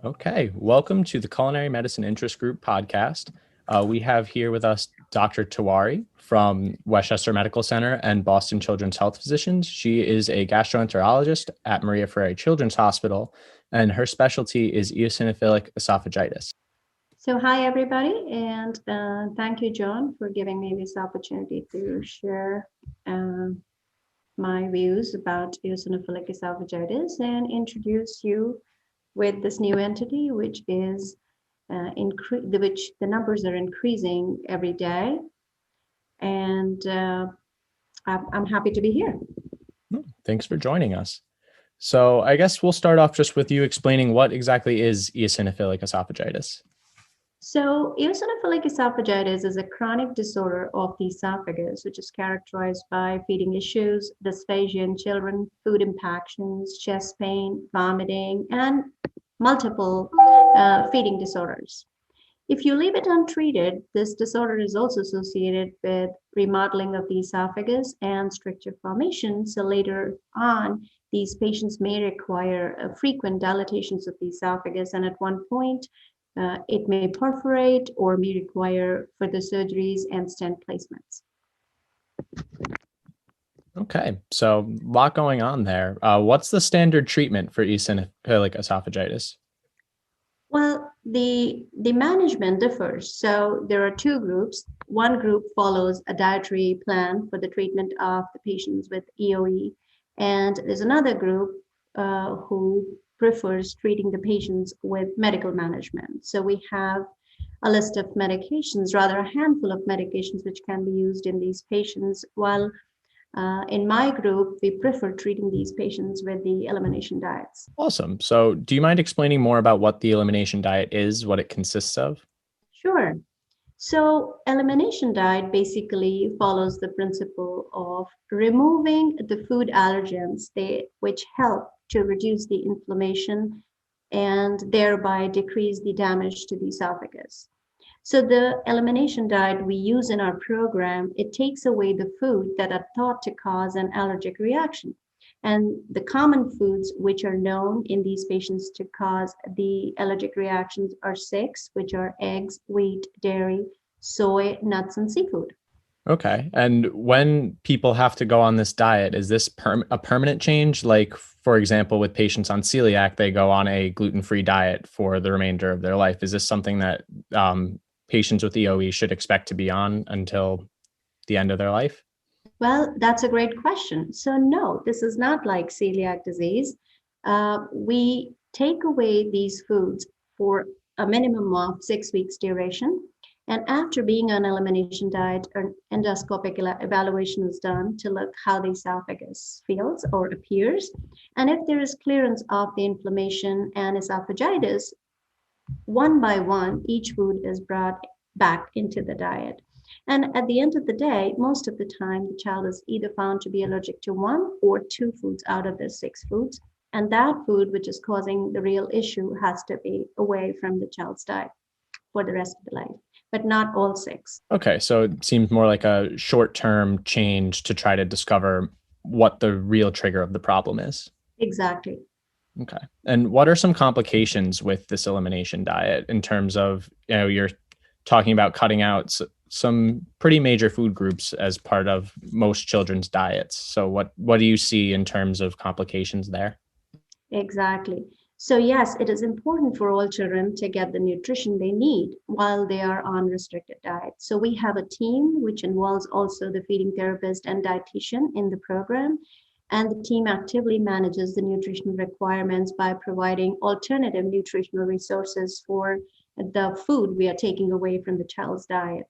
Okay, welcome to the Culinary Medicine Interest Group podcast. We have here with us Dr. Tewari from Westchester Medical Center and Boston Children's Health Physicians. She is a gastroenterologist at Maria Frere Children's Hospital, and her specialty is eosinophilic esophagitis. So hi, everybody, and thank you, John, for giving me this opportunity to share my views about eosinophilic esophagitis and introduce you with this new entity, which is which the numbers are increasing every day, and I'm happy to be here. Thanks for joining us. So I guess we'll start off just with you explaining what exactly is eosinophilic esophagitis. So, eosinophilic esophagitis is a chronic disorder of the esophagus, which is characterized by feeding issues, dysphagia in children, food impactions, chest pain, vomiting, and multiple feeding disorders. If you leave it untreated, this disorder is also associated with remodeling of the esophagus and stricture formation. So, later on, these patients may require frequent dilatations of the esophagus, and at one point, it may perforate or may require further surgeries and stent placements. Okay, so a lot going on there. What's the standard treatment for eosinophilic esophagitis? Well, the management differs. So there are two groups. One group follows a dietary plan for the treatment of the patients with EOE, and there's another group who prefers treating the patients with medical management. So we have a list of medications, rather a handful of medications which can be used in these patients, while in my group, we prefer treating these patients with the elimination diets. Awesome. So do you mind explaining more about what the elimination diet is, what it consists of? Sure. So elimination diet basically follows the principle of removing the food allergens which help to reduce the inflammation and thereby decrease the damage to the esophagus. So the elimination diet we use in our program, it takes away the food that are thought to cause an allergic reaction. And the common foods which are known in these patients to cause the allergic reactions are six, which are eggs, wheat, dairy, soy, nuts, and seafood. Okay. And when people have to go on this diet, is this a permanent change? Like, for example, with patients on celiac, they go on a gluten-free diet for the remainder of their life. Is this something that patients with EOE should expect to be on until the end of their life? Well, that's a great question. So, no, this is not like celiac disease. We take away these foods for a minimum of 6 weeks duration. And after being on elimination diet, an endoscopic evaluation is done to look how the esophagus feels or appears. And if there is clearance of the inflammation and esophagitis, one by one, each food is brought back into the diet. And at the end of the day, most of the time, the child is either found to be allergic to one or two foods out of the six foods. And that food, which is causing the real issue, has to be away from the child's diet for the rest of the life, but not all six. Okay. So it seems more like a short-term change to try to discover what the real trigger of the problem is. Exactly. Okay. And what are some complications with this elimination diet in terms of, you're talking about cutting out some pretty major food groups as part of most children's diets. So what do you see in terms of complications there? Exactly. So yes, it is important for all children to get the nutrition they need while they are on restricted diet. So we have a team which involves also the feeding therapist and dietitian in the program. And the team actively manages the nutritional requirements by providing alternative nutritional resources for the food we are taking away from the child's diet.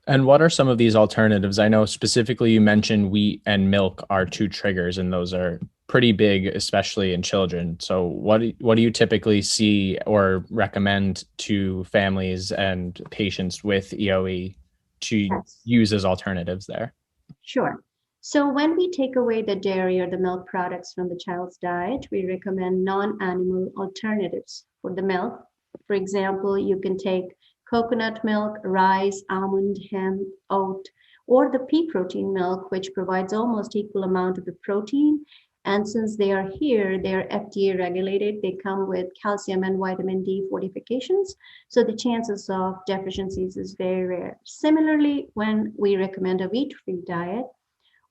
And what are some of these alternatives? I know specifically you mentioned wheat and milk are two triggers, and those are pretty big, especially in children. So what do you typically see or recommend to families and patients with EOE to Yes. use as alternatives there? Sure. So when we take away the dairy or the milk products from the child's diet, we recommend non-animal alternatives for the milk. For example, you can take coconut milk, rice, almond, hemp, oat, or the pea protein milk, which provides almost equal amount of the protein And since they are here, they're FDA regulated. They come with calcium and vitamin D fortifications. So the chances of deficiencies is very rare. Similarly, when we recommend a wheat-free diet,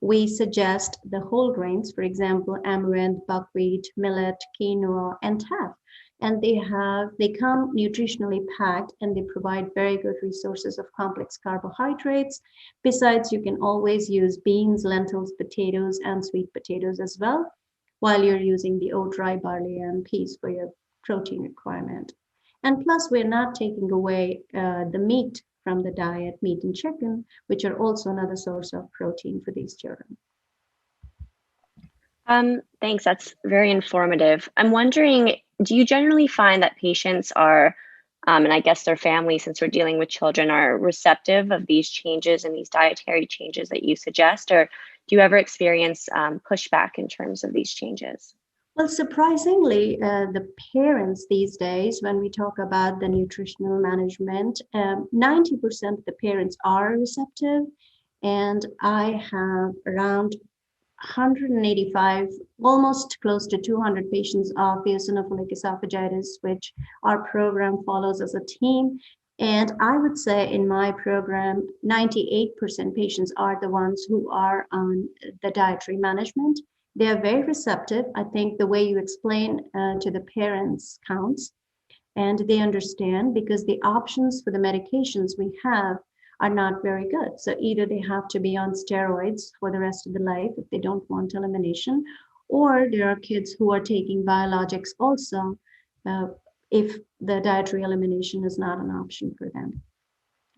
we suggest the whole grains, for example, amaranth, buckwheat, millet, quinoa, and teff. And they come nutritionally packed and they provide very good resources of complex carbohydrates. Besides, you can always use beans, lentils, potatoes, and sweet potatoes as well, while you're using the oat, rye, barley, and peas for your protein requirement. And plus, we're not taking away the meat from the diet, meat and chicken, which are also another source of protein for these children. Thanks. That's very informative. I'm wondering, do you generally find that patients are, and I guess their families, since we're dealing with children, are receptive of these changes and these dietary changes that you suggest, or do you ever experience pushback in terms of these changes? Well, surprisingly, the parents these days, when we talk about the nutritional management, 90% of the parents are receptive. And I have around 185, almost close to 200 patients of eosinophilic esophagitis, which our program follows as a team. And I would say in my program, 98% patients are the ones who are on the dietary management. They are very receptive. I think the way you explain to the parents counts, and they understand because the options for the medications we have are not very good. So either they have to be on steroids for the rest of the life if they don't want elimination, or there are kids who are taking biologics also if the dietary elimination is not an option for them.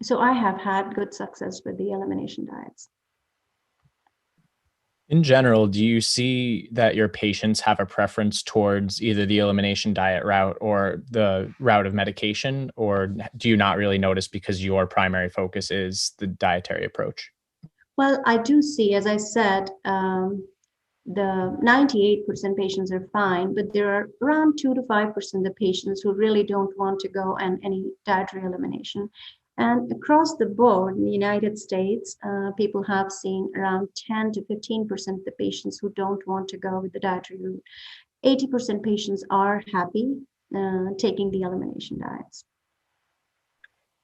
So I have had good success with the elimination diets. In general, do you see that your patients have a preference towards either the elimination diet route or the route of medication, or do you not really notice because your primary focus is the dietary approach? Well, I do see, as I said, the 98% patients are fine, but there are around 2 to 5% of patients who really don't want to go on any dietary elimination. And across the board in the United States, people have seen around 10 to 15% of the patients who don't want to go with the dietary route. 80% patients are happy taking the elimination diets.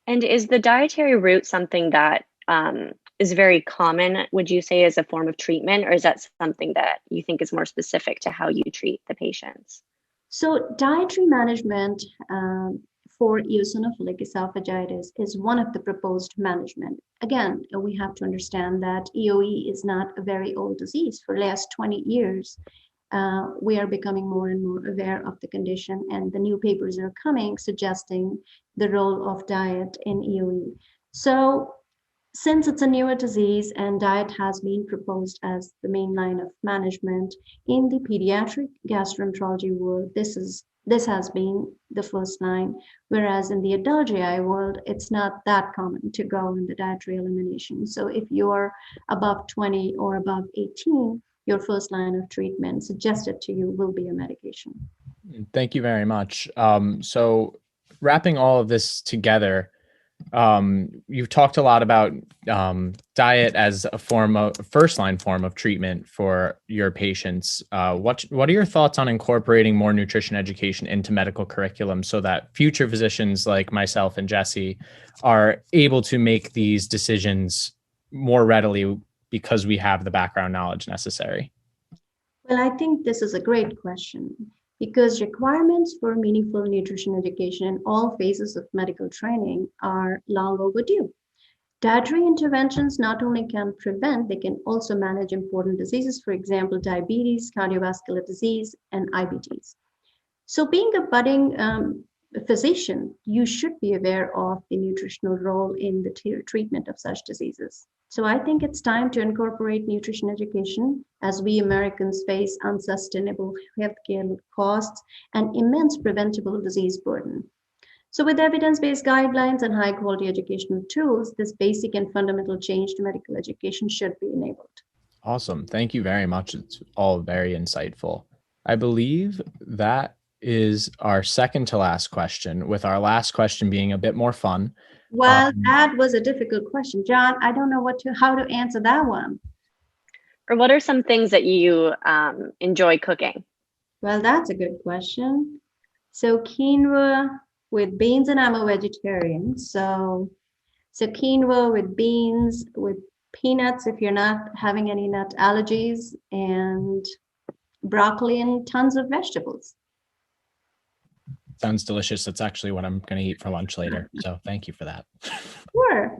And is the dietary route something that is very common, would you say, as a form of treatment, or is that something that you think is more specific to how you treat the patients? So dietary management for eosinophilic esophagitis is one of the proposed management. Again, we have to understand that EOE is not a very old disease. For the last 20 years, we are becoming more and more aware of the condition, and the new papers are coming suggesting the role of diet in EOE. So since it's a newer disease and diet has been proposed as the main line of management in the pediatric gastroenterology world, this has been the first line, whereas in the adult GI world, it's not that common to go in the dietary elimination. So if you're above 20 or above 18, your first line of treatment suggested to you will be a medication. Thank you very much. So wrapping all of this together, you've talked a lot about diet as a first line form of treatment for your patients. What are your thoughts on incorporating more nutrition education into medical curriculum so that future physicians like myself and Jesse are able to make these decisions more readily because we have the background knowledge necessary? Well, I think this is a great question because requirements for meaningful nutrition education in all phases of medical training are long overdue. Dietary interventions not only can prevent, they can also manage important diseases, for example, diabetes, cardiovascular disease, and IBDs. So being a budding physician, you should be aware of the nutritional role in the treatment of such diseases. So I think it's time to incorporate nutrition education as we Americans face unsustainable healthcare costs and immense preventable disease burden. So with evidence-based guidelines and high-quality educational tools, this basic and fundamental change to medical education should be enabled. Awesome. Thank you very much. It's all very insightful. I believe that is our second to last question, with our last question being a bit more fun. Well, that was a difficult question, John. I don't know how to answer that one. Or what are some things that you enjoy cooking? Well, that's a good question. So quinoa with beans, and I'm a vegetarian. So quinoa with beans, with peanuts if you're not having any nut allergies, and broccoli and tons of vegetables. Sounds delicious. That's actually what I'm going to eat for lunch later. So thank you for that. Sure.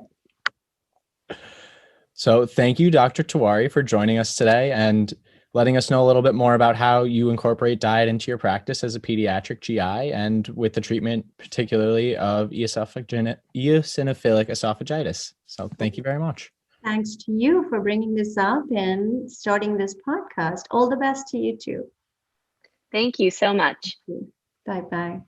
So thank you, Dr. Tewari, for joining us today and letting us know a little bit more about how you incorporate diet into your practice as a pediatric GI and with the treatment, particularly of eosinophilic esophagitis. So thank you very much. Thanks to you for bringing this up and starting this podcast. All the best to you too. Thank you so much. Bye bye.